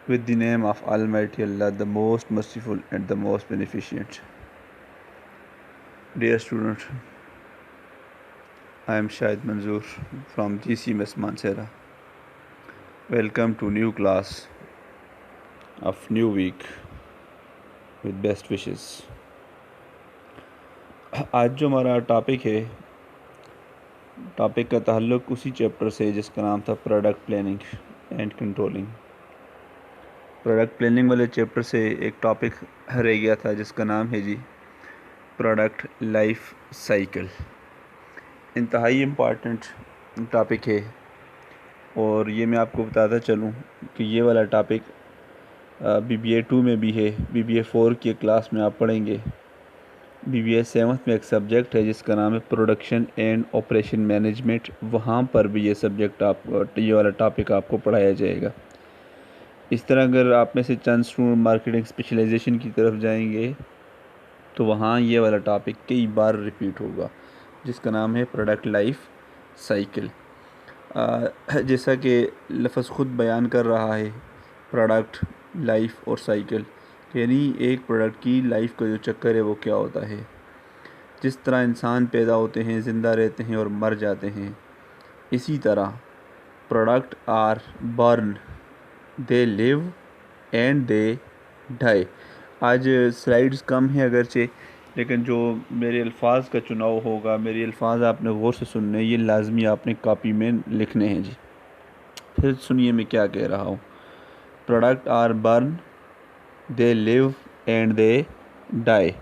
With the name of Almighty Allah, the most merciful and the most beneficent. Dear student, I am Shahid Manzoor from GCMS Mansehra. Welcome to new class of new week with best wishes. आज जो हमारा topic का ताल्लुक उसी chapter से जिसका नाम था product planning and controlling. Product planning वाले चैप्टर से एक टॉपिक रह गया था जिसका नाम है जी प्रोडक्ट लाइफ साइकिल। इंतहाई इम्पॉर्टेंट टॉपिक है और ये मैं आपको बताता चलूँ कि ये वाला टॉपिक BBA 2 में भी है, BBA 4 की क्लास में आप पढ़ेंगे। BBA 7 में एक सब्जेक्ट है जिसका नाम है प्रोडक्शन एंड ऑपरेशन मैनेजमेंट, वहाँ पर भी ये सब्जेक्ट ये वाला टॉपिक आपको पढ़ाया जाएगा। इस तरह अगर आप में से चंद स्टूडेंट मार्केटिंग स्पेशलाइजेशन की तरफ जाएंगे तो वहाँ ये वाला टॉपिक कई बार रिपीट होगा जिसका नाम है प्रोडक्ट लाइफ साइकिल। जैसा कि लफ्ज़ ख़ुद बयान कर रहा है प्रोडक्ट लाइफ और साइकिल, यानी एक प्रोडक्ट की लाइफ का जो चक्कर है वो क्या होता है। जिस तरह इंसान पैदा होते हैं, ज़िंदा रहते हैं और मर जाते हैं, इसी तरह product are born, they live and they die. आज स्लाइड्स कम हैं अगरचे, लेकिन जो मेरे अल्फाज का चुनाव होगा, मेरे अल्फाज आपने गौर से सुनने, ये लाजमी आपने कॉपी में लिखने हैं जी। फिर सुनिए मैं क्या कह रहा हूँ। Product are born, they live and they die.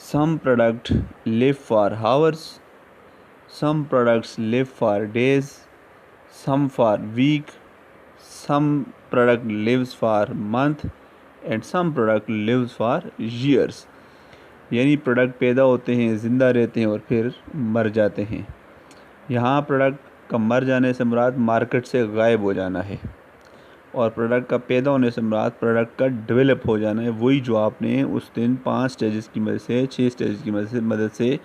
Some product live for hours, some products live for days, some for week, some product lives for month and some product lives for years. यानी product पैदा होते हैं, ज़िंदा रहते हैं और फिर मर जाते हैं। यहाँ प्रोडक्ट का मर जाने से मुराद मार्केट से गायब हो जाना है और प्रोडक्ट का पैदा होने से मुराद प्रोडक्ट का डेवलप हो जाना है। वही जो आपने उस दिन 5 स्टेजेस की मदद से, 6 स्टेजेस की मदद से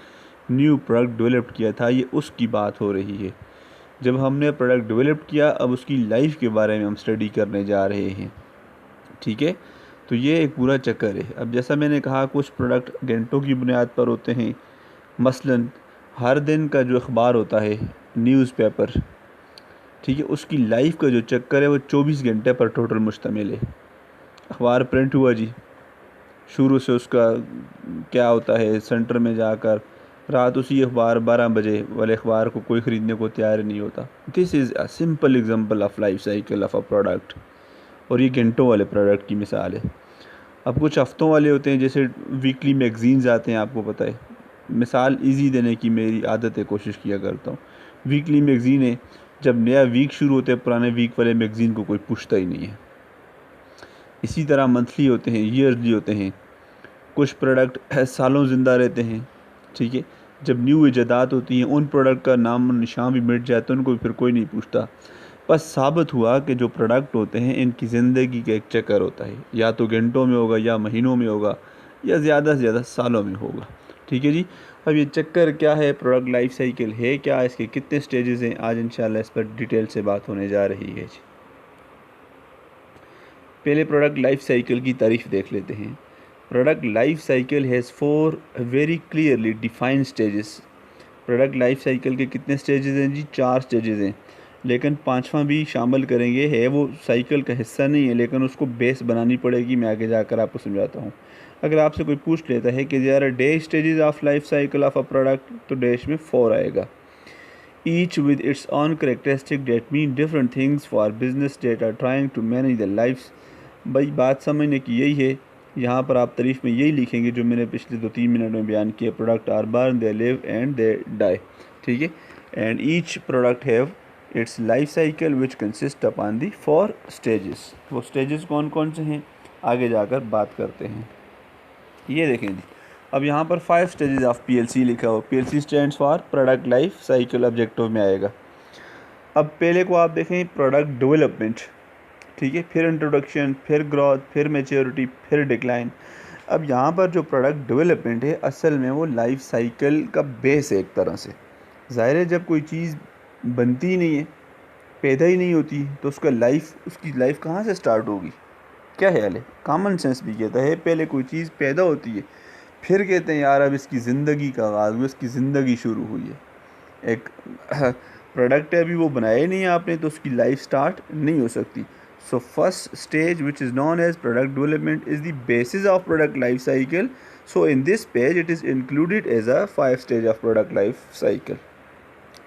न्यू प्रोडक्ट डेवलप किया था, ये उसकी बात हो रही है। जब हमने प्रोडक्ट डेवलप किया, अब उसकी लाइफ के बारे में हम स्टडी करने जा रहे हैं। ठीक है, तो ये एक पूरा चक्कर है। अब जैसा मैंने कहा, कुछ प्रोडक्ट घंटों की बुनियाद पर होते हैं। मसलन हर दिन का जो अखबार होता है, न्यूज़पेपर, ठीक है, उसकी लाइफ का जो चक्कर है वो 24 घंटे पर टोटल मुश्तमिल है। अखबार प्रिंट हुआ जी, शुरू से उसका क्या होता है, सेंटर में जाकर रात उसी अखबार 12 बजे वाले अखबार को कोई ख़रीदने को तैयार नहीं होता। This is a simple example of life cycle of a product, और ये घंटों वाले प्रोडक्ट की मिसाल है। अब कुछ हफ्तों वाले होते हैं, जैसे वीकली मैगज़ीन्स आते हैं, आपको पता है। मिसाल इजी देने की मेरी आदत है, कोशिश किया करता हूँ। वीकली मैगज़ीन है, जब नया वीक शुरू होता है पुराने वीक वाले मैगज़ीन को कोई पूछता ही नहीं है। इसी तरह मंथली होते हैं, ईयरली होते हैं। कुछ प्रोडक्ट सालों ज़िंदा रहते हैं, ठीक है। जब न्यू इजादात होती हैं, उन प्रोडक्ट का नाम निशान भी मिट जाता है, उनको फिर कोई नहीं पूछता। बस साबित हुआ कि जो प्रोडक्ट होते हैं इनकी ज़िंदगी का एक चक्कर होता है, या तो घंटों में होगा, या महीनों में होगा, या ज़्यादा से ज़्यादा सालों में होगा। ठीक है जी। अब ये चक्कर क्या है, प्रोडक्ट लाइफ साइकिल है क्या, इसके कितने स्टेजेस हैं, आज इंशाल्लाह इस पर डिटेल से बात होने जा रही है जी। पहले प्रोडक्ट लाइफ साइकिल की तारीफ देख लेते हैं। Product life cycle has 4 very clearly defined stages. Product life cycle के कितने स्टेजेस हैं जी? 4 स्टेजेस हैं, लेकिन 5वां भी शामिल करेंगे। है वो साइकिल का हिस्सा नहीं है, लेकिन उसको बेस बनानी पड़ेगी। मैं आगे जाकर आपको समझाता हूँ। अगर आपसे कोई पूछ लेता है कि there are the stages of life cycle of a product, तो डैश में 4 आएगा। Each with its own characteristic that mean different things for business that are trying to manage the life. भाई बात समझने की यही है। यहाँ पर आप तारीफ में यही लिखेंगे जो मैंने पिछले 2-3 मिनट में बयान किया। Product are born, they live and they die. ठीक है, and each product have its life cycle which consist upon the 4 stages. वो स्टेजेस कौन कौन से हैं आगे जाकर बात करते हैं। ये देखें जी, अब यहाँ पर 5 स्टेजेस ऑफ PLC लिखा हो। PLC stands for product life cycle, objective में आएगा। अब पहले को आप देखें, प्रोडक्ट डेवलपमेंट, ठीक है, फिर इंट्रोडक्शन, फिर ग्रोथ, फिर मैच्योरिटी, फिर डिक्लाइन। अब यहाँ पर जो प्रोडक्ट डेवलपमेंट है, असल में वो लाइफ साइकिल का बेस है एक तरह से। ज़ाहिर है, जब कोई चीज़ बनती ही नहीं है, पैदा ही नहीं होती, तो उसकी लाइफ कहाँ से स्टार्ट होगी? क्या ख्याल है? कॉमन सेंस भी कहता है पहले कोई चीज़ पैदा होती है, फिर कहते हैं यार अब इसकी ज़िंदगी का आगाज़ हुआ, इसकी ज़िंदगी शुरू हुई है। एक प्रोडक्ट है, अभी वो बनाया ही नहीं है आपने, तो उसकी लाइफ स्टार्ट नहीं हो सकती। So first stage which is known as product development is the basis of product life cycle. So in this page it is included as a 5 stage of product life cycle.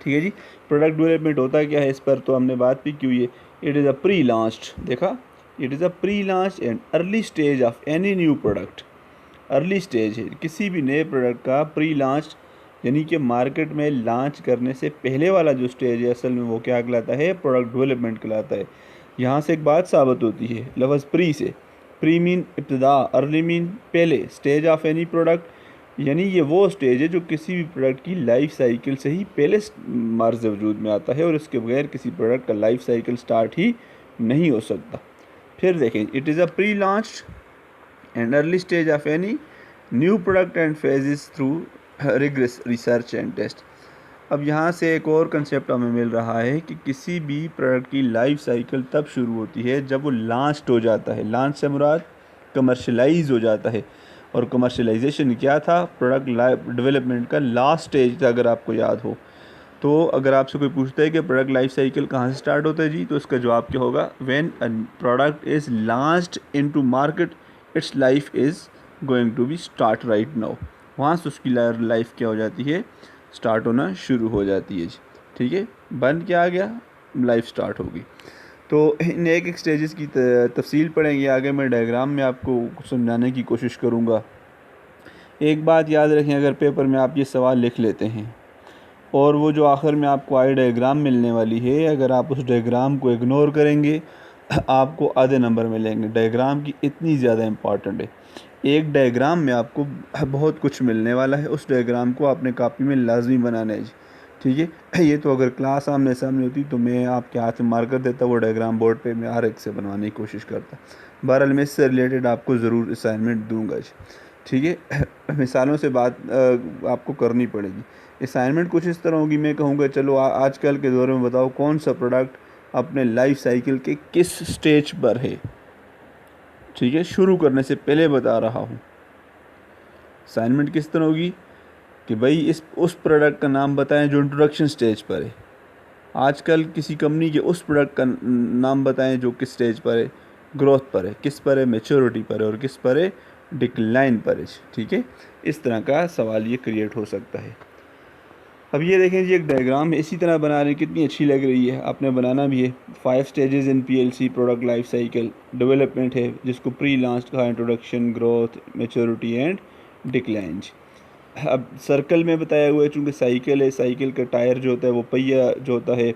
ठीक है जी। Product development होता क्या है, इस पर तो हमने बात भी की हुई है। It is a pre launched, देखा, it is a pre launch and early stage of any new product. Early stage है किसी भी नए प्रोडक्ट का प्री लॉन्च, यानी कि मार्केट में लॉन्च करने से पहले वाला जो स्टेज है असल में वो क्या कहलाता है? प्रोडक्ट डेवलपमेंट कहलाता है। यहाँ से एक बात साबित होती है लफ्ज़ प्री से। प्री मीन इब्तिदा, अर्ली मीन पहले, स्टेज ऑफ एनी प्रोडक्ट, यानी ये वो स्टेज है जो किसी भी प्रोडक्ट की लाइफ साइकिल से ही पहले मार्ज वजूद में आता है और इसके बगैर किसी प्रोडक्ट का लाइफ साइकिल स्टार्ट ही नहीं हो सकता। फिर देखें, it is a pre launch and early stage of any new product and phases through rigorous research and test. अब यहाँ से एक और कंसेप्ट हमें मिल रहा है कि किसी भी प्रोडक्ट की लाइफ साइकिल तब शुरू होती है जब वो लॉन्च हो जाता है। लॉन्च से मुराद कमर्शलाइज हो जाता है। और कमर्शलाइजेशन क्या था? प्रोडक्ट लाइफ डेवलपमेंट का लास्ट स्टेज था, अगर आपको याद हो। तो अगर आपसे कोई पूछता है कि प्रोडक्ट लाइफ साइकिल कहाँ से स्टार्ट होता है जी, तो इसका जवाब क्या होगा? When a product is launched into market its life is going to be start right now. वहाँ से उसकी लाइफ क्या हो जाती है? स्टार्ट होना शुरू हो जाती है जी। ठीक है, बन क्या आ गया? लाइफ स्टार्ट होगी। तो इन एक एक स्टेजेस की तफसील पढ़ेंगे आगे। मैं डायग्राम में आपको समझाने की कोशिश करूँगा। एक बात याद रखें, अगर पेपर में आप ये सवाल लिख लेते हैं और वो जो आखिर में आपको आई डायग्राम मिलने वाली है, अगर आप उस डायग्राम को इग्नोर करेंगे आपको आधे नंबर मिलेंगे। डायग्राम की इतनी ज़्यादा इम्पॉर्टेंट है। एक डायग्राम में आपको बहुत कुछ मिलने वाला है, उस डायग्राम को आपने कॉपी में लाजमी बनाना है जी। ठीक है, ये तो अगर क्लास आमने सामने होती तो मैं आपके हाथ में मार्कर देता, वो डायग्राम बोर्ड पे मैं हर एक से बनवाने की कोशिश करता। बहरहाल मैं इससे रिलेटेड आपको ज़रूर असाइनमेंट दूंगा जी। ठीक है, मिसालों से बात आपको करनी पड़ेगी। असाइनमेंट कुछ इस तरह होगी, मैं कहूँगा चलो आजकल के दौर में बताओ कौन सा प्रोडक्ट अपने लाइफ साइकिल के किस स्टेज पर है। ठीक है, शुरू करने से पहले बता रहा हूँ। असाइनमेंट किस तरह होगी कि भाई उस प्रोडक्ट का नाम बताएं जो इंट्रोडक्शन स्टेज पर है। आजकल किसी कंपनी के उस प्रोडक्ट का नाम बताएं जो किस स्टेज पर है? ग्रोथ पर है। किस पर है? मैच्योरिटी पर है। और किस पर है? डिक्लाइन पर है। ठीक है, इस तरह का सवाल ये क्रिएट हो सकता है। अब ये देखें जी, एक डायग्राम इसी तरह बना रहे हैं, कितनी अच्छी लग रही है, आपने बनाना भी है। 5 stages in PLC product life cycle development है, जिसको प्री लॉन्च का introduction, growth, maturity and decline. अब सर्कल में बताया हुआ है, चूँकि साइकिल है, साइकिल का टायर जो होता है, वो पहिया जो होता है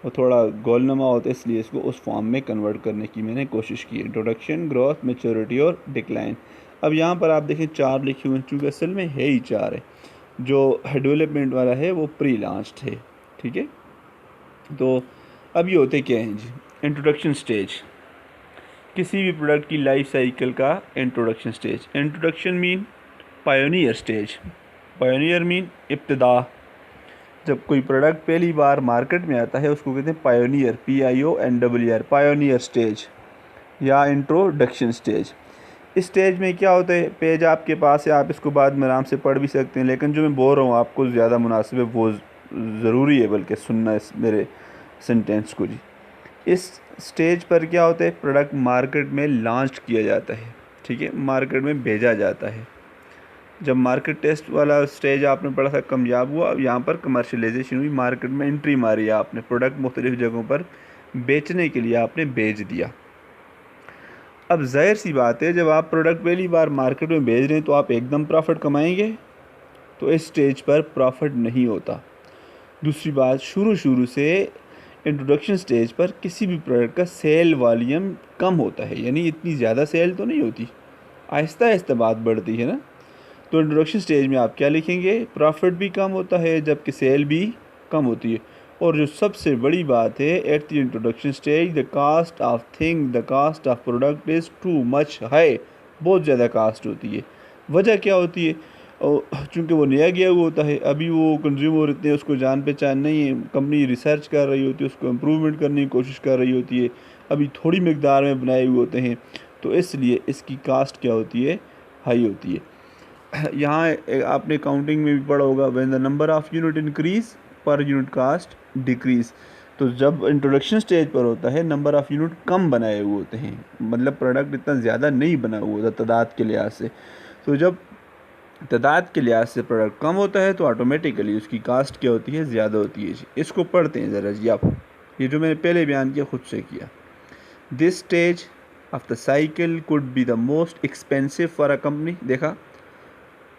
वो थोड़ा गोलनुमा होता है, इसलिए इसको उस फॉर्म में कन्वर्ट करने की मैंने कोशिश की। इंट्रोडक्शन, ग्रोथ, मैच्योरिटी और डिक्लाइन। अब यहाँ पर आप देखें 4 लिखे हुए हैं, चूँकि असल में है ही 4 है। जो डेवलपमेंट वाला है वो प्री लॉन्च्ड है। ठीक है, तो अब ये होते क्या हैं जी? इंट्रोडक्शन स्टेज, किसी भी प्रोडक्ट की लाइफ साइकिल का introduction stage. Introduction mean pioneer stage, pioneer mean इब्तिदा। जब कोई प्रोडक्ट पहली बार मार्केट में आता है उसको कहते हैं पायोनियर, PIONER, पायोनियर स्टेज या इंट्रोडक्शन स्टेज। इस स्टेज में क्या होता है? पेज आपके पास है, आप इसको बाद में आराम से पढ़ भी सकते हैं, लेकिन जो मैं बोल रहा हूँ आपको ज़्यादा मुनासिब है, वो ज़रूरी है बल्कि सुनना इस मेरे सेंटेंस को जी। इस स्टेज पर क्या होता है? प्रोडक्ट मार्केट में लॉन्च किया जाता है। ठीक है, मार्केट में भेजा जाता है। जब मार्केट टेस्ट वाला स्टेज आपने पढ़ा था कामयाब हुआ, अब यहाँ पर कमर्शलाइजेशन हुई, मार्केट में एंट्री मारी आपने, प्रोडक्ट मुख्तलिफ़ जगहों पर बेचने के लिए आपने बेच दिया। अब जाहिर सी बात है, जब आप प्रोडक्ट पहली बार मार्केट में बेच रहे हैं तो आप एकदम प्रॉफिट कमाएंगे? तो इस स्टेज पर प्रॉफिट नहीं होता। दूसरी बात, शुरू से इंट्रोडक्शन स्टेज पर किसी भी प्रोडक्ट का सेल वॉल्यूम कम होता है, यानी इतनी ज़्यादा सेल तो नहीं होती, आहिस्ता आहिस्ता बात बढ़ती है ना। तो इंट्रोडक्शन स्टेज में आप क्या लिखेंगे? प्रॉफिट भी कम होता है जबकि सेल भी कम होती है। और जो सबसे बड़ी बात है, at the introduction stage the cost of thing, the cost of product is too much high, बहुत ज़्यादा कास्ट होती है। वजह क्या होती है? चूँकि वो नया गया हुआ होता है, अभी वो कंज्यूमर इतने उसको जान पहचान नहीं है, कंपनी रिसर्च कर रही होती है, उसको इम्प्रूवमेंट करने की कोशिश कर रही होती है, अभी थोड़ी मकदार में बनाए हुए होते हैं, तो इसलिए इसकी कास्ट क्या होती है, हाई होती है। यहाँ आपने काउंटिंग में भी पढ़ा होगा, when the number of unit increase per unit cost decrease. तो जब इंट्रोडक्शन स्टेज पर होता है नंबर ऑफ यूनिट कम बनाए हुए होते हैं, मतलब प्रोडक्ट इतना ज़्यादा नहीं बना हुआ होता तादाद के लिहाज से। तो जब तादाद के लिहाज से प्रोडक्ट कम होता है तो ऑटोमेटिकली उसकी कास्ट क्या होती है, ज़्यादा होती है जी। इसको पढ़ते हैं ज़रा जी आप, ये जो मैंने पहले बयान किया खुद से किया। This stage of the cycle could be the most expensive for a company. देखा,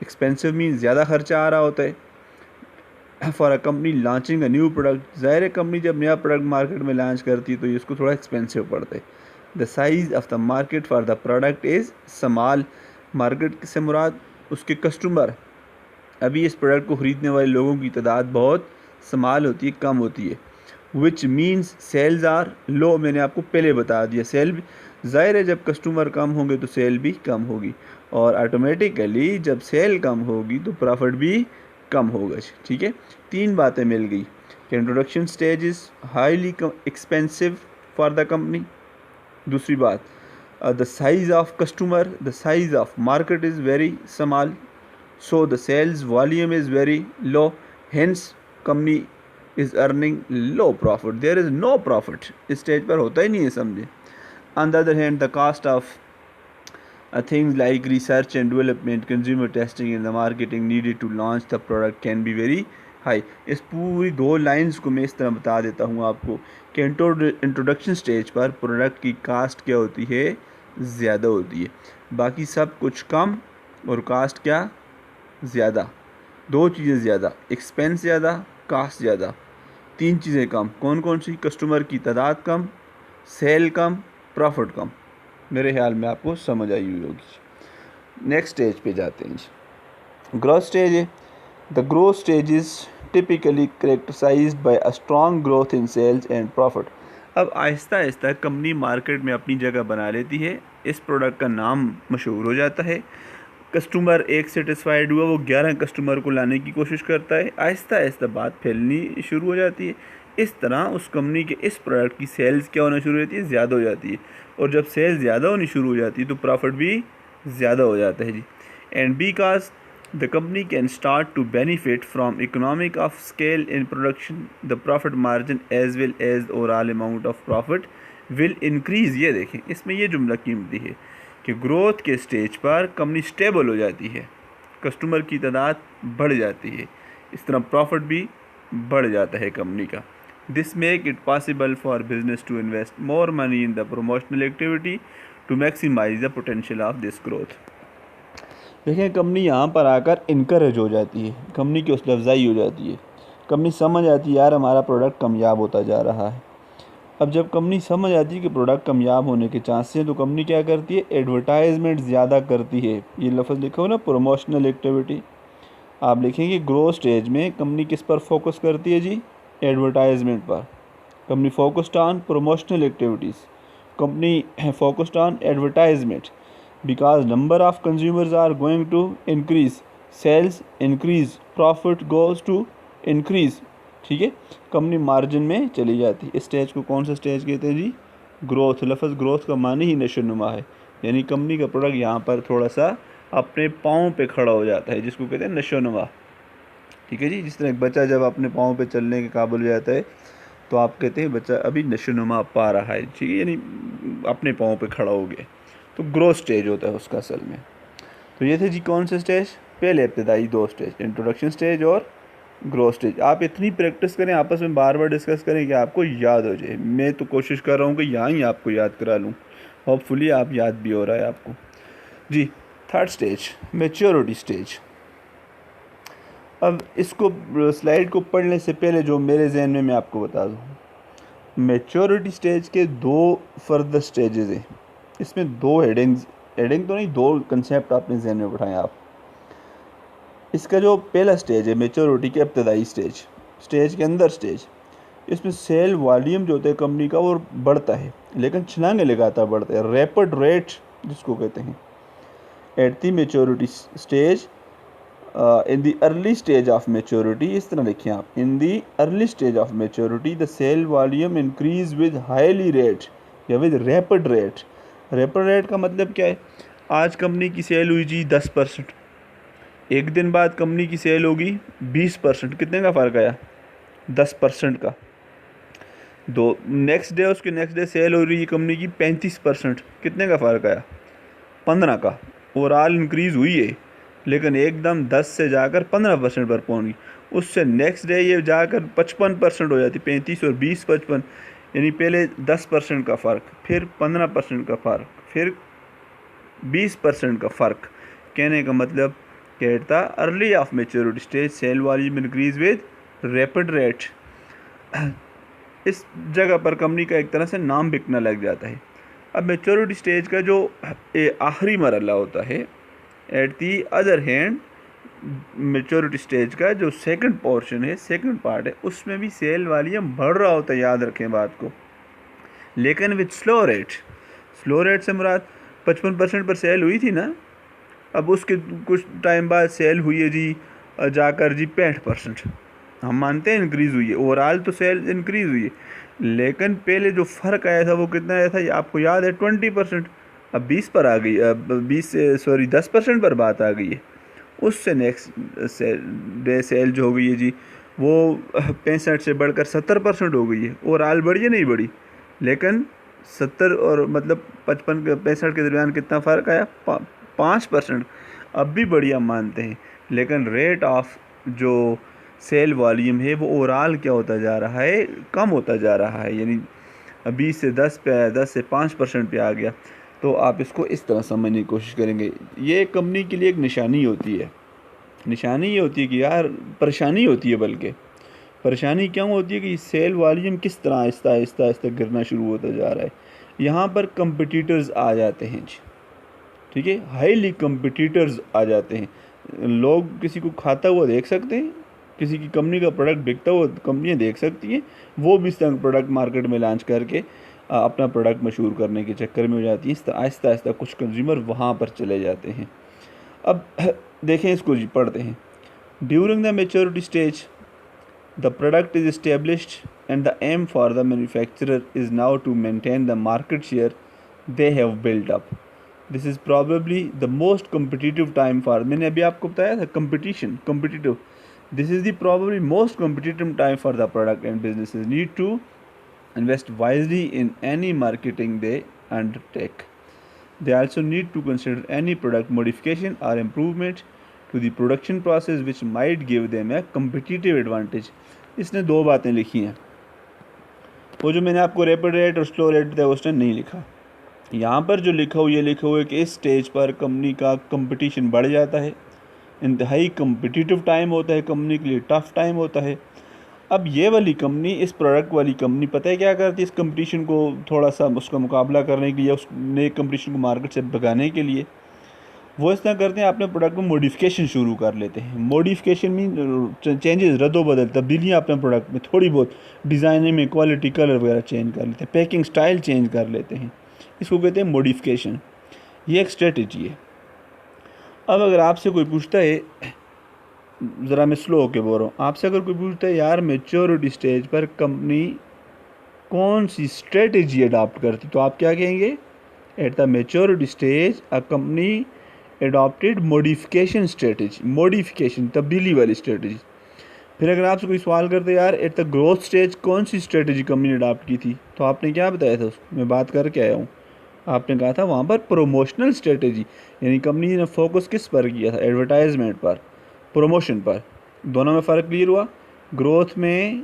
एक्सपेंसिव मीन ज़्यादा खर्चा आ रहा होता है। For a company launching a new product, ज़ाहिर है कंपनी जब नया प्रोडक्ट मार्केट में लॉन्च करती है तो ये उसको थोड़ा एक्सपेंसिव पड़ता है। The size of the market for the product is small. Market से मुराद उसके कस्टमर, अभी इस प्रोडक्ट को ख़रीदने वाले लोगों की तादाद बहुत स्मॉल होती है, कम होती है। विच मीन्स सेल्स आर लो, मैंने आपको पहले बता दिया। सेल ज़ाहिर है जब कस्टमर कम होंगे तो सेल भी कम होगी, और ऑटोमेटिकली जब सेल कम होगी तो प्रॉफिट भी कम होगा। ठीक है, तीन बातें मिल गई कि introduction stage is highly expensive for the company. दूसरी बात, the size of customer, the size of market is very small, so the sales volume is very low, hence company is earning low profit, there is no profit, इस stage पर होता ही नहीं है, समझे। on the other hand the cost of things like research and development, consumer testing and the marketing needed to launch the product can be very high। इस पूरी दो lines को मैं इस तरह बता देता हूँ आपको कि इंट्रोडक्शन स्टेज पर प्रोडक्ट की कास्ट क्या होती है, ज़्यादा होती है, बाकी सब कुछ कम और कास्ट क्या, ज़्यादा। दो चीज़ें ज़्यादा, एक्सपेंस ज़्यादा, कास्ट ज़्यादा। तीन चीज़ें कम, कौन कौन सी, कस्टमर की तादाद कम, सेल कम, प्रॉफिट कम। मेरे ख्याल में आपको समझ आई हुई होगी। नेक्स्ट स्टेज पे जाते हैं जी, ग्रोथ स्टेज है। The growth stage is typically characterized by a strong growth in sales and profit. अब आहिस्ता आहिस्ता कंपनी मार्केट में अपनी जगह बना लेती है, इस प्रोडक्ट का नाम मशहूर हो जाता है, कस्टमर एक सेटिस्फाइड हुआ, वो 11 कस्टमर को लाने की कोशिश करता है, आहिस्ता आहिस्ता बात फैलनी शुरू हो जाती है। इस तरह उस कंपनी के इस प्रोडक्ट की सेल्स क्या होना शुरू होती है, ज़्यादा हो जाती है, और जब सेल्स ज़्यादा होनी शुरू हो जाती है तो प्रॉफिट भी ज़्यादा हो जाता है जी। And because the company can start to benefit from economic of scale in production, the profit margin as well as overall amount of profit will increase. ये देखें, इसमें ये जुमला कीमती है कि ग्रोथ के स्टेज पर कंपनी स्टेबल हो जाती है, कस्टमर की तादाद बढ़ जाती है, इस तरह प्रॉफिट भी बढ़ जाता है कंपनी का। This make it possible for business to invest more money in the promotional activity to maximise the potential of this growth. देखें, कंपनी यहाँ पर आकर इनकरेज हो जाती है, कंपनी की हौसला अफजाई हो जाती है, कंपनी समझ आती है यार हमारा प्रोडक्ट कामयाब होता जा रहा है। अब जब कंपनी समझ आती है कि प्रोडक्ट कामयाब होने के चांसेस हैं तो कंपनी क्या करती है, एडवर्टाइजमेंट ज़्यादा करती है। ये लफ्ज़ लिखा हो ना, प्रमोशनल एक्टिविटी, आप लिखेंगे ग्रोथ स्टेज में कंपनी किस पर फोकस करती है जी, एडवर्टाइजमेंट पर। Company focused on promotional activities, company focused on advertisement, because number of consumers are going to increase, sales increase, profit goes to increase. ठीक है, कंपनी मार्जिन में चली जाती है। इस स्टेज को कौन सा स्टेज कहते हैं जी, ग्रोथ। लफ्ज़ ग्रोथ का मानी ही नशोनुमा है, यानी कंपनी का प्रोडक्ट यहाँ पर थोड़ा सा अपने पाँव पे खड़ा हो जाता है, जिसको कहते हैं नशोनुमा। ठीक है जी, जिस तरह एक बच्चा जब अपने पाँव पे चलने के काबिल हो जाता है तो आप कहते हैं बच्चा अभी नशोनुमा पा रहा है, ठीक है, यानी अपने पाँव पे खड़ा हो गया, तो ग्रोथ स्टेज होता है उसका असल में। तो ये थे जी कौन से स्टेज, पहले इब्तदाई दो स्टेज, इंट्रोडक्शन स्टेज और ग्रोथ स्टेज। आप इतनी प्रैक्टिस करें, आपस में बार बार डिस्कस करें कि आपको याद हो जाए। मैं तो कोशिश कर रहा हूँ कि यहाँ ही आपको याद करा लूँ, होपफुली आप याद भी हो रहा है आपको जी। Third stage, maturity stage. अब इसको स्लाइड को पढ़ने से पहले जो मेरे जहन में मैं आपको बता दूँ, मैच्योरिटी स्टेज के दो फर्दर स्टेजेस हैं। इसमें दो हेडिंग तो नहीं, दो कंसेप्ट अपने जहन में बैठाएं आप। इसका जो पहला स्टेज है मैच्योरिटी के इब्तदाई स्टेज के अंदर स्टेज, इसमें सेल वॉल्यूम जो होता है कंपनी का वो बढ़ता है, लेकिन छलांगे लगाता बढ़ता है, रैपिड रेट जिसको कहते हैं। At the maturity stage, in the early stage of maturity, इस तरह लिखें आप, in the early stage of maturity the sale volume increase with highly rate या with rapid rate. Repo rate का मतलब क्या है? आज कंपनी की सेल हुई जी 10%, एक दिन बाद कंपनी की सेल होगी 20%, कितने का फ़र्क आया? 10% का। नेक्स्ट डे उसके नेक्स्ट डे सेल हो रही है कंपनी की 35%, कितने का फ़र्क आया? 15 का। ओवरऑल इंक्रीज़ हुई है, लेकिन एकदम 10 से जाकर 15% पर पहुंच गई। उससे नेक्स्ट डे ये जाकर 55% हो जाती, 35 और 20 55, यानी पहले 10% का फ़र्क, फिर 15% का फ़र्क, फिर 20% का फ़र्क। कहने का मतलब कहता early of maturity stage sale volume increase with rapid rate. इस जगह पर कंपनी का एक तरह से नाम बिकना लग जाता है। अब मेच्योरिटी स्टेज का जो आखिरी मरला होता है, at the other hand maturity stage का जो सेकंड पोर्शन है, सेकंड पार्ट है, उसमें भी सेल वॉल्यूम बढ़ रहा होता है, याद रखें बात को, लेकिन with slow rate. Slow rate से मुराद 55% पर सेल हुई थी ना, अब उसके कुछ टाइम बाद सेल हुई है जी जाकर जी 65%। हम मानते हैं इंक्रीज़ हुई है, ओवरऑल तो सेल इंक्रीज़ हुई है, लेकिन पहले जो फ़र्क आया था वो कितना आया था, ये आपको याद है? 20%। अब 20 पर आ गई, अब 20 से 10% पर बात आ गई है। उससे नेक्स्ट डे सेल जो हो गई है जी, वो 65 से बढ़कर 70% हो गई है। ओवरऑल बढ़ी है नहीं बढ़ी, लेकिन 70 और मतलब 55 65 के दरमियान कितना फ़र्क आया? 5%। अब भी बढ़िया मानते हैं, लेकिन रेट ऑफ जो सेल वॉल्यूम है वो ओवरऑल क्या होता जा रहा है? कम होता जा रहा है, यानी 20 से 10 पे आया, 10 से 5% पे आ गया। तो आप इसको इस तरह समझने की कोशिश करेंगे। ये कंपनी के लिए एक निशानी होती है। निशानी ये होती है कि यार परेशानी होती है, बल्कि परेशानी क्यों होती है कि सेल वॉल्यूम किस तरह आहिस्ता आहिस्ता आहिस्ता गिरना शुरू होता जा रहा है। यहाँ पर कंपटीटर्स आ जाते हैं जी, ठीक है, हाईली कंपटीटर्स आ जाते हैं। लोग किसी को खाता हुआ देख सकते हैं, किसी की कंपनी का प्रोडक्ट बिकता हुआ कंपनियाँ देख सकती हैं, वो भी इस तरह प्रोडक्ट मार्केट में लॉन्च करके अपना प्रोडक्ट मशहूर करने के चक्कर में हो जाती हैं। आहिस्ता आहिस्ता कुछ कंज्यूमर वहाँ पर चले जाते हैं। अब देखें इसको जी, पढ़ते हैं। During the maturity stage the product is established and the aim for the manufacturer is now to maintain the market share they have built up. This is probably the most competitive time for, मैंने अभी आपको बताया था competition, competitive. This is the probably most competitive time for the product, and businesses need to invest wisely in any marketing they undertake. They also need to consider any product modification or improvement to the production process which might give them a competitive advantage. इसने दो बातें लिखी हैं, वो जो मैंने आपको rapid rate और स्लो रेट बताया उसने नहीं लिखा। यहाँ पर जो लिखा हुआ, ये लिखा हुआ है कि इस स्टेज पर कंपनी का कंपटीशन बढ़ जाता है, इंतहाई कंपटीटिव टाइम होता है, कंपनी के लिए टफ टाइम होता है। अब ये वाली कंपनी, इस प्रोडक्ट वाली कंपनी पता है क्या करती है? इस कंपटीशन को थोड़ा सा उसका मुकाबला करने के लिए, उस नए कंपटीशन को मार्केट से भगाने के लिए वो इस तरह करते हैं, अपने प्रोडक्ट में मॉडिफिकेशन शुरू कर लेते हैं। मॉडिफिकेशन मीन चेंजेस, रद्दोबदल, तब्दीलियाँ अपने प्रोडक्ट में थोड़ी बहुत, डिज़ाइनिंग में क्वालिटी, कलर वगैरह चेंज कर लेते हैं, पैकिंग स्टाइल चेंज कर लेते हैं, इसको कहते हैं मॉडिफिकेशन। ये एक स्ट्रेटजी है। अब अगर आपसे कोई पूछता है, ज़रा मैं स्लो होके बोल रहा हूँ, आपसे अगर कोई पूछता है यार मेच्योरिटी स्टेज पर कंपनी कौन सी स्ट्रेटजी अडॉप्ट करती, तो आप क्या कहेंगे? At the maturity stage a company adopted modification strategy, modification तब्दीली वाली स्ट्रेटजी। फिर अगर आपसे कोई सवाल करते यार एट द ग्रोथ स्टेज कौन सी स्ट्रेटजी कंपनी ने अडॉप्ट की थी, तो आपने क्या बताया था? उसको मैं बात करके आया हूँ, आपने कहा था वहाँ पर प्रोमोशनल स्ट्रेटजी, यानी कंपनी ने फोकस किस पर किया था? एडवर्टाइजमेंट पर, प्रमोशन पर। दोनों में फ़र्क क्लियर हुआ? ग्रोथ में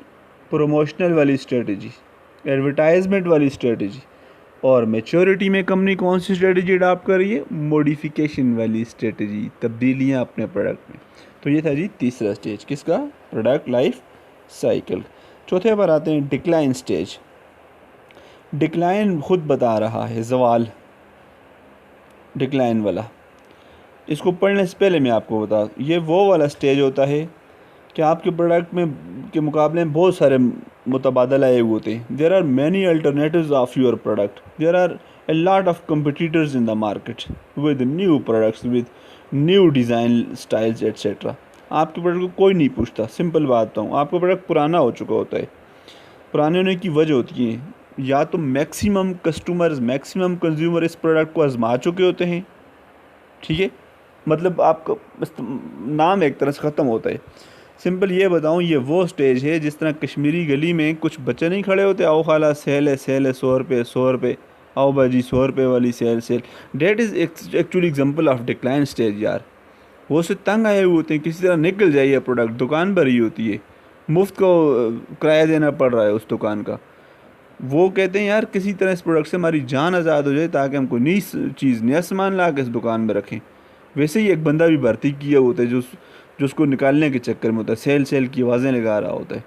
प्रोमोशनल वाली स्ट्रेटजी, एडवर्टाइजमेंट वाली स्ट्रेटजी, और मेच्योरिटी में कंपनी कौन सी स्ट्रेटजी अडॉप्ट कर रही है? मॉडिफिकेशन वाली स्ट्रेटजी, तब्दीलियाँ अपने प्रोडक्ट में। तो ये था जी तीसरा स्टेज, किसका? Product life cycle. चौथे पर आते हैं डिक्लाइन स्टेज। डिक्लाइन खुद बता रहा है, ज़वाल, डिक्लाइन वाला। इसको पढ़ने से पहले मैं आपको बता, ये वो वाला स्टेज होता है कि आपके प्रोडक्ट में के मुकाबले में बहुत सारे मुतबादल आए हुए होते हैं। There are many alternatives of your product, there are a lot of competitors in the market with new products, with new design styles etc. आपके प्रोडक्ट को कोई नहीं पूछता। सिंपल बात बताऊँ, आपका प्रोडक्ट पुराना हो चुका होता है, पुराने होने की वजह होती है या तो मैक्सिमम कस्टमर्स, मैक्सिमम कंज्यूमर इस प्रोडक्ट को आजमा चुके होते हैं, ठीक है, मतलब आपका नाम एक तरह से ख़त्म होता है। सिंपल ये बताऊँ, ये वो स्टेज है जिस तरह कश्मीरी गली में कुछ बच्चे नहीं खड़े होते, आओ खाला सेल है 100 रुपये 100 रुपये, आओ बाजी 100 रुपये वाली sale sale. That is actually example of decline stage यार। वो उससे तंग आए हुए होते हैं, किसी तरह निकल जाइए, प्रोडक्ट दुकान भरी होती है, मुफ्त को किराया देना पड़ रहा है उस दुकान का। वो कहते हैं यार किसी तरह इस प्रोडक्ट से हमारी जान आज़ाद हो जाए ताकि हम कोई नई चीज़, नया सामान ला के इस दुकान में रखें। वैसे ही एक बंदा भी भर्ती किया होता है जो उसको निकालने के चक्कर में होता है, सेल सेल की आवाज़ें लगा रहा होता है।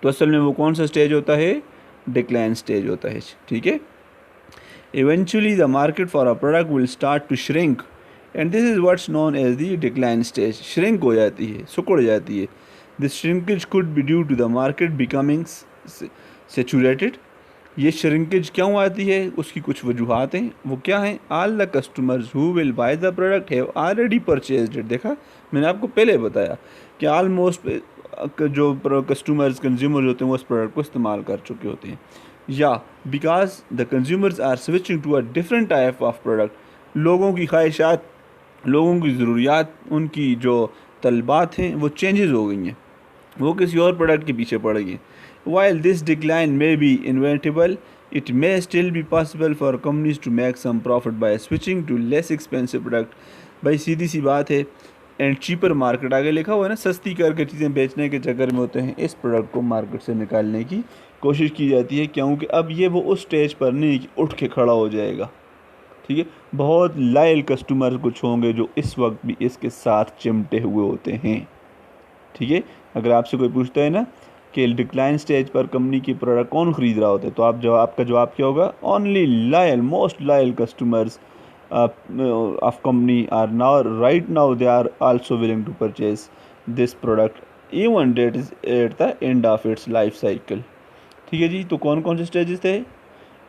तो असल में वो कौन सा स्टेज होता है? डिक्लाइन स्टेज होता है, ठीक है। Eventually the market for a product will start to shrink and this is what's known as the decline stage. Shrink हो जाती है, सिकुड़ जाती है। This shrinkage could be due to the market becoming saturated. ये श्रिंकेज क्यों आती है, उसकी कुछ वजूहत हैं। वो क्या हैं? All the customers who will by the product have already purchased it. देखा, मैंने आपको पहले बताया कि ऑलमोस्ट जो कस्टमर्स, कंज्यूमर्स होते हैं वो उस प्रोडक्ट को इस्तेमाल कर चुके होते हैं। या because the consumers are switching to a different type of product. लोगों की ख्वाहिशात, लोगों की ज़रूरियात, उनकी जो तलबात हैं वो चेंजेस हो गई हैं, वो किसी और प्रोडक्ट के पीछे पड़ गई। While this decline may be inevitable, it may still be possible for companies to make some profit by switching to less expensive product। भाई सीधी सी बात है, एंड चीपर मार्केट आगे लिखा हुआ है ना, सस्ती करके चीज़ें बेचने के चक्कर में होते हैं, इस प्रोडक्ट को मार्केट से निकालने की कोशिश की जाती है, क्योंकि अब ये वो उस स्टेज पर नहीं कि उठ के खड़ा हो जाएगा, ठीक है। बहुत लायल कस्टमर कुछ होंगे जो इस वक्त भी इसके साथ चिमटे हुए होते हैं, ठीक है। अगर आपसे कोई पूछता है ना कि डिक्लाइन स्टेज पर कंपनी की प्रोडक्ट कौन ख़रीद रहा होता है, तो आपका जवाब क्या होगा? Only loyal, most loyal customers of company are now, right now they are also willing to purchase this product even that is at the end of its life cycle. ठीक है जी। तो कौन कौन से स्टेजेस थे?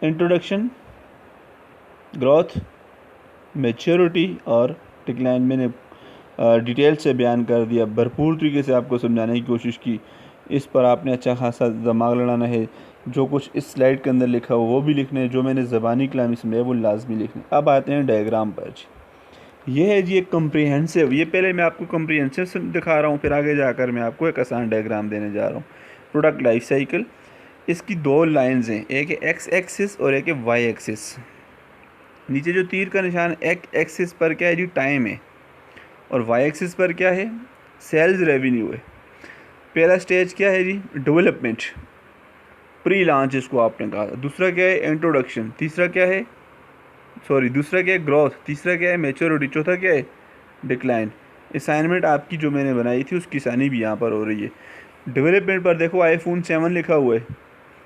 इंट्रोडक्शन, ग्रोथ, मैच्योरिटी और decline. मैंने डिटेल से बयान कर दिया, भरपूर तरीके से आपको समझाने की कोशिश की। इस पर आपने अच्छा खासा दिमाग लड़ाना है। जो कुछ इस स्लाइड के अंदर लिखा हो वो भी लिखना है, जो मैंने ज़बानी कलामी समझाया वो लाजमी लिखना है। अब आते हैं डायग्राम पर जी। ये है जी एक कम्प्रीहेंसिव, ये पहले मैं आपको कम्प्रीहेंसिव दिखा रहा हूँ, फिर आगे जाकर मैं आपको एक आसान डायग्राम देने जा रहा हूँ। प्रोडक्ट लाइफ साइकिल, इसकी दो लाइन्स हैं, एक है एक्स एक्सिस और एक है वाई एक्सिस। नीचे जो तीर का निशान एक्सिस पर क्या है जी? टाइम है। और वाई एक्सिस पर क्या है? सेल्स रेवेन्यू है। पहला स्टेज क्या है जी? डेवलपमेंट, प्री लॉन्च इसको आपने कहा। दूसरा क्या है? इंट्रोडक्शन। तीसरा क्या है? दूसरा क्या है? ग्रोथ। तीसरा क्या है? मैच्योरिटी। चौथा क्या है? डिक्लाइन। असाइनमेंट आपकी जो मैंने बनाई थी उसकी सानी भी यहाँ पर हो रही है। डेवलपमेंट पर देखो आईफोन 7 लिखा हुआ है,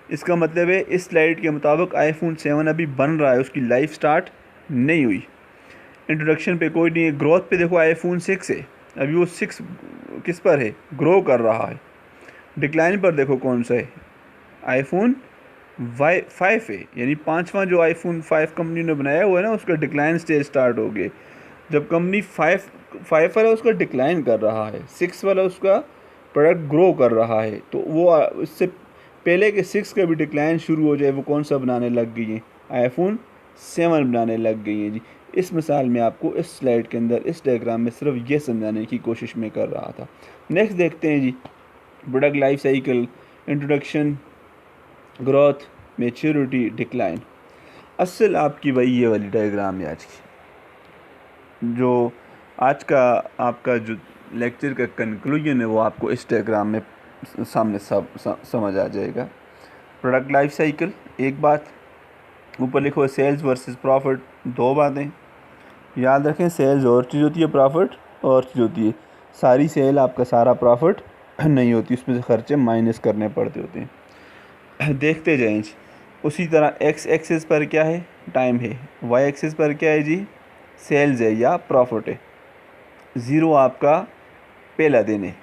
इसका मतलब है इस स्लाइड के मुताबिक आईफोन 7 अभी बन रहा है, उसकी लाइफ स्टार्ट नहीं हुई। इंट्रोडक्शन पे कोई नहीं है। ग्रोथ पे देखो आईफोन 6 है, अभी वो 6 किस पर है? ग्रो कर रहा है। डिक्लाइन पर देखो कौन सा है? आईफोन 5 है, यानी 5वां जो आईफोन 5 कंपनी ने बनाया हुआ है ना, उसका डिक्लाइन स्टेज स्टार्ट हो गया। जब कंपनी 5 वाला उसका डिक्लाइन कर रहा है, 6 वाला उसका प्रोडक्ट ग्रो कर रहा है, तो वो इससे पहले के 6 का भी डिक्लाइन शुरू हो जाए, वो कौन सा बनाने लग गई है? आईफोन 7 बनाने लग गई है जी। इस मिसाल में आपको इस स्लाइड के अंदर, इस डायग्राम में सिर्फ ये समझाने की कोशिश में कर रहा था। नेक्स्ट देखते हैं जी, product life cycle, introduction, growth, maturity, decline. असल आपकी वही ये वाली डायग्राम है आज की। जो आज का आपका जो लेक्चर का कंक्लूजन है वो आपको इस डायग्राम में सामने समझ आ जाएगा। प्रोडक्ट लाइफ साइकिल एक बात, ऊपर लिखो सेल्स वर्सेस प्रॉफिट दो बातें। याद रखें, सेल्स और चीज़ होती है, प्रॉफिट और चीज़ होती है। सारी सेल आपका सारा प्रॉफिट नहीं होती, उसमें से खर्चे माइनस करने पड़ते होते हैं। देखते जाएं। उसी तरह एक्स एक्सिस पर क्या है? टाइम है। वाई एक्सिस पर क्या है जी? सेल्स है या प्रॉफिट है। ज़ीरो आपका पहला दिन है।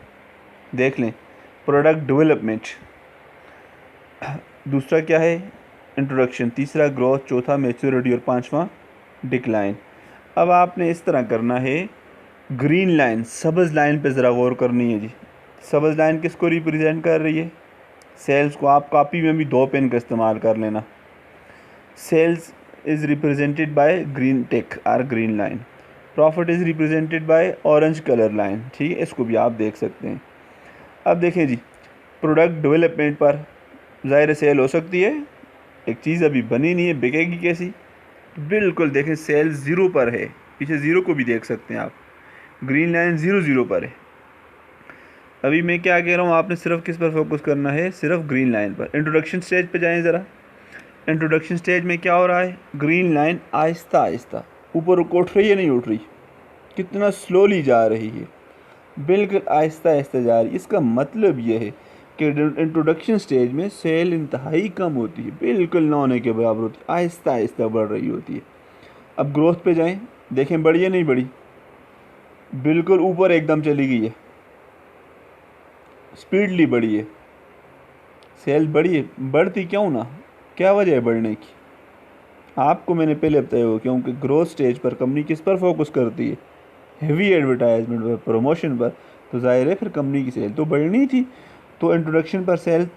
देख लें। प्रोडक्ट डेवलपमेंट, दूसरा क्या है? इंट्रोडक्शन। तीसरा ग्रोथ, चौथा मैच्योरिटी और पांचवा डिक्लाइन। अब आपने इस तरह करना है, ग्रीन लाइन, सब्ज़ लाइन पे ज़रा गौर करनी है जी। सब्ज़ लाइन किसको रिप्रेजेंट कर रही है? सेल्स को आप कॉपी में भी 2 पेन का इस्तेमाल कर लेना। Sales is represented by green tick और green line, profit is represented by orange colour line. ठीक है, इसको भी आप देख सकते हैं। अब देखें जी, प्रोडक्ट डेवलपमेंट पर ज़ाहिर सेल हो सकती है, एक चीज़ अभी बनी नहीं है, बिकेगी कैसी? बिल्कुल देखें, सेल 0 पर है, पीछे 0 को भी देख सकते हैं आप, ग्रीन लाइन 0 पर है। अभी मैं क्या कह रहा हूँ, आपने सिर्फ किस पर फोकस करना है? सिर्फ ग्रीन लाइन पर। इंट्रोडक्शन स्टेज पे जाएं ज़रा। इंट्रोडक्शन स्टेज में क्या हो रहा है? ग्रीन लाइन आहिस्ता आहिस्ता ऊपर उठ रही है, नहीं उठ रही, कितना स्लोली जा रही है, बिल्कुल आहिस्ता आहिस्ता जा रही है। इसका मतलब ये है कि इंट्रोडक्शन स्टेज में सेल इंतहाई कम होती है, बिल्कुल ना होने के बराबर होती है, आहिस्ता आहिस्ता बढ़ रही होती है। अब ग्रोथ पे जाएं, देखें बढ़ी है, नहीं बढ़ी, बिल्कुल ऊपर एकदम चली गई है, स्पीडली बढ़ी है, सेल बढ़ी है। बढ़ती क्यों ना? क्या वजह है बढ़ने की? आपको मैंने पहले बताया हो, क्योंकि ग्रोथ स्टेज पर कंपनी किस पर फोकस करती है? हेवी एडवर्टाइजमेंट पर, प्रमोशन पर। तो जाहिर है फिर कंपनी की सेल तो बढ़नी थी। तो इंट्रोडक्शन पर सेल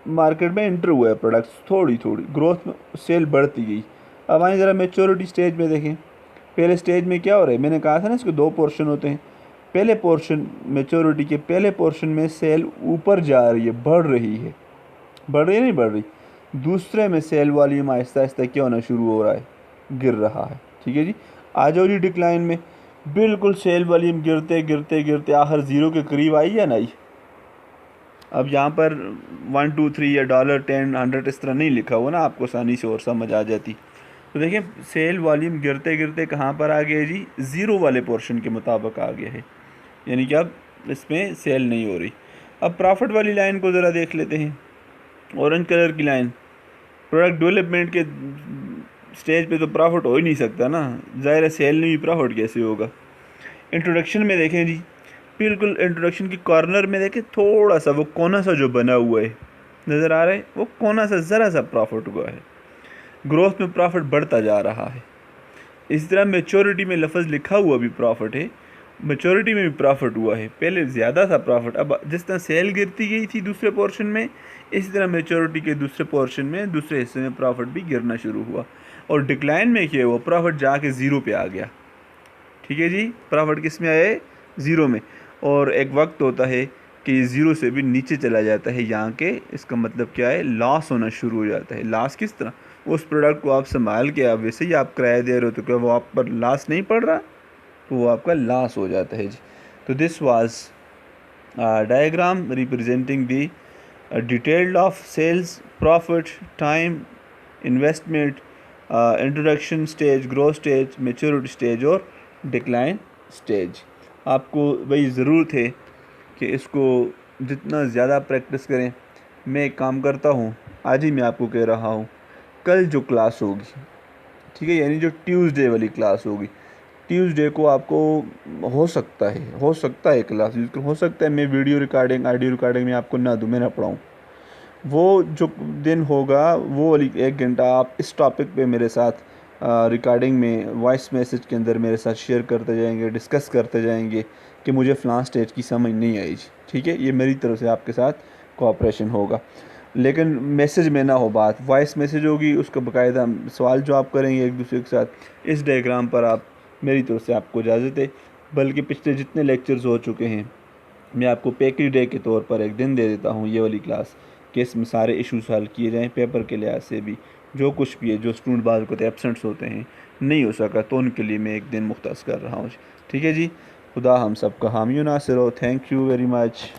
मार्केट में एंटर हुआ है, प्रोडक्ट्स थोड़ी थोड़ी ग्रोथ में सेल बढ़ती गई। अब आए ज़रा मेच्योरिटी स्टेज में देखें। पहले स्टेज में क्या हो रहा है? मैंने कहा था ना इसके 2 पोर्शन होते हैं। पहले पोर्शन, मेच्योरिटी के पहले पोर्शन में सेल ऊपर जा रही है, बढ़ रही है, बढ़ रही है, नहीं बढ़ रही। दूसरे में सेल वॉल्यूम आहिस्ता आहिस्ता क्या होना शुरू हो रहा है? गिर रहा है। ठीक है जी, आ जाओ जी डिक्लाइन में। बिल्कुल सेल वॉल्यूम गिरते गिरते गिरते आखिर 0 के करीब आई या नहीं? अब यहाँ पर 1 2 3 या $10 10 100 इस तरह नहीं लिखा हुआ ना, आपको आसानी से और समझ आ जाती। तो देखिए सेल वॉल्यूम गिरते गिरते कहाँ पर आ गया जी? 0 वाले पोर्शन के मुताबिक आ गया है, यानी कि अब इसमें सेल नहीं हो रही। अब प्रॉफिट वाली लाइन को ज़रा देख लेते हैं। ऑरेंज कलर की लाइन, प्रोडक्ट डेवलपमेंट के स्टेज पे तो प्रॉफिट हो ही नहीं सकता ना, ज़ाहिर है सेल में भी प्रॉफिट कैसे होगा? इंट्रोडक्शन में देखें जी, बिल्कुल इंट्रोडक्शन की कॉर्नर में देखें, थोड़ा सा वो कोना सा जो बना हुआ है नज़र आ रहा है, वो कोना सा ज़रा सा प्रॉफिट हुआ है। ग्रोथ में प्रॉफिट बढ़ता जा रहा है। इसी तरह मेच्योरिटी में लफ्ज़ लिखा हुआ भी प्रॉफिट है, मेच्योरिटी में भी प्रॉफिट हुआ है। पहले ज़्यादा था प्रॉफिट, अब जिस तरह सेल गिरती गई थी दूसरे पोर्शन में, इसी तरह मेच्योरिटी के दूसरे पोर्शन में, दूसरे हिस्से में प्रॉफिट भी गिरना शुरू हुआ। और डिक्लाइन में क्या हुआ? प्रॉफिट जाके 0 पे आ गया। ठीक है जी, प्रॉफिट किस में आए? 0 में। और एक वक्त होता है कि 0 से भी नीचे चला जाता है, यहाँ के इसका मतलब क्या है? लॉस होना शुरू हो जाता है। लॉस किस तरह? उस प्रोडक्ट को आप संभाल के आप वैसे ही आप किराया दे रहे हो, तो क्या वो आप पर लॉस नहीं पड़ रहा? तो वो आपका लॉस हो जाता है जी। तो this was diagram representing the detailed of sales, profit, time, investment, introduction stage, growth stage, maturity stage और डिक्लाइन स्टेज। आपको वही ज़रूरत है कि इसको जितना ज़्यादा प्रैक्टिस करें। मैं एक काम करता हूँ, आज ही मैं आपको कह रहा हूँ, कल जो क्लास होगी, ठीक है, यानी जो ट्यूसडे वाली क्लास होगी, ट्यूसडे को आपको हो सकता है क्लास, हो सकता है मैं वीडियो रिकॉर्डिंग, ऑडियो रिकॉर्डिंग में आपको ना दूँ, मैं ना पढ़ाऊँ। वो जो दिन होगा वो वाली 1 घंटा आप इस टॉपिक पे मेरे साथ रिकॉर्डिंग में वॉइस मैसेज के अंदर मेरे साथ शेयर करते जाएंगे, डिस्कस करते जाएंगे कि मुझे फ़लाँ स्टेज की समझ नहीं आई जी। ठीक है, ये मेरी तरफ से आपके साथ कोऑपरेशन होगा, लेकिन मैसेज में ना हो बात, वॉइस मैसेज होगी, उसका बाकायदा सवाल जो आप करेंगे एक दूसरे के साथ। इस डायग्राम पर आप, मेरी तरफ से आपको इजाज़त है। बल्कि पिछले जितने लेक्चर्स हो चुके हैं, मैं आपको पैकेज डे के तौर पर एक दिन दे देता हूँ ये वाली क्लास, कि इसमें सारे इशूज़ हल किए जाएँ, पेपर के लिहाज से भी जो कुछ भी है, जो स्टूडेंट बाज़ को एबसेंट्स होते हैं, नहीं हो सका, तो उनके लिए मैं एक दिन मुख्तस कर रहा हूँ। ठीक है जी, खुदा हम सब का हामी नासिर हो। Thank you very much.